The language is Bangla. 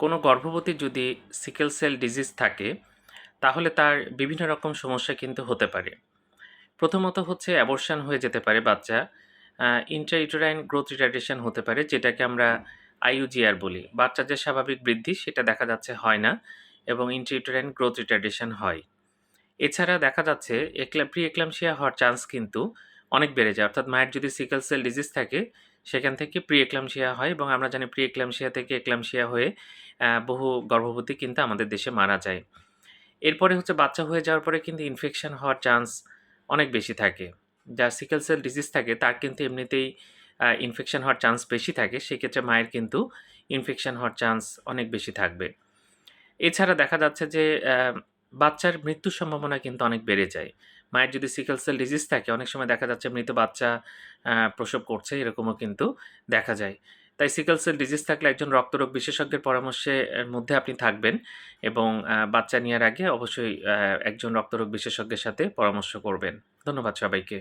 কোনো গর্ভবতীর যদি সিকেল সেল ডিজিজ থাকে, তাহলে তার বিভিন্ন রকম সমস্যা কিন্তু হতে পারে। প্রথমত হচ্ছে অ্যাবর্শন হয়ে যেতে পারে বাচ্চা। ইন্ট্রা-ইউটেরাইন গ্রোথ রিটার্ডেশন হতে পারে, যেটাকে আমরা IUGR বলি। বাচ্চার যে স্বাভাবিক বৃদ্ধি সেটা দেখা যাচ্ছে হয় না এবং ইন্ট্রা-ইউটেরাইন গ্রোথ রিটার্ডেশন হয়। এছাড়া দেখা যাচ্ছে প্রি-এক্লাম্পসিয়া হওয়ার চান্স কিন্তু অনেক বেড়ে যায়। অর্থাৎ মায়ের যদি সিকেল সেল ডিজিজ থাকে, সেখান থেকে প্রি-এক্লাম্পসিয়া হয় এবং আমরা জানি প্রি-এক্লাম্পসিয়া থেকে এক্লাম্পসিয়া হয়ে বহু গর্ভবতী কিন্তু আমাদের দেশে মারা যায়। এরপরে হচ্ছে বাচ্চা হয়ে যাওয়ার পরে কিন্তু ইনফেকশন হওয়ার চান্স অনেক বেশি থাকে। যার সিকেল সেল ডিজিজ থাকে তার কিন্তু এমনিতেই ইনফেকশন হওয়ার চান্স বেশি থাকে। সেক্ষেত্রে মায়ের কিন্তু ইনফেকশন হওয়ার চান্স অনেক বেশি থাকবে। এছাড়া দেখা যাচ্ছে যে বাচ্চার মৃত্যুর সম্ভাবনা কিন্তু অনেক বেড়ে যায়। মায়ের যদি সিকেল সেল ডিজিজ থাকে, অনেক সময় দেখা যাচ্ছে মৃত বাচ্চা প্রসব করছে, এরকমও কিন্তু দেখা যায়। তাই সিকেল সেল ডিজিজ থাকলে একজন রক্তরোগ বিশেষজ্ঞের পরামর্শের মধ্যে আপনি থাকবেন এবং বাচ্চা নেওয়ার আগে অবশ্যই একজন রক্তরোগ বিশেষজ্ঞের সাথে পরামর্শ করবেন। ধন্যবাদ সবাইকে।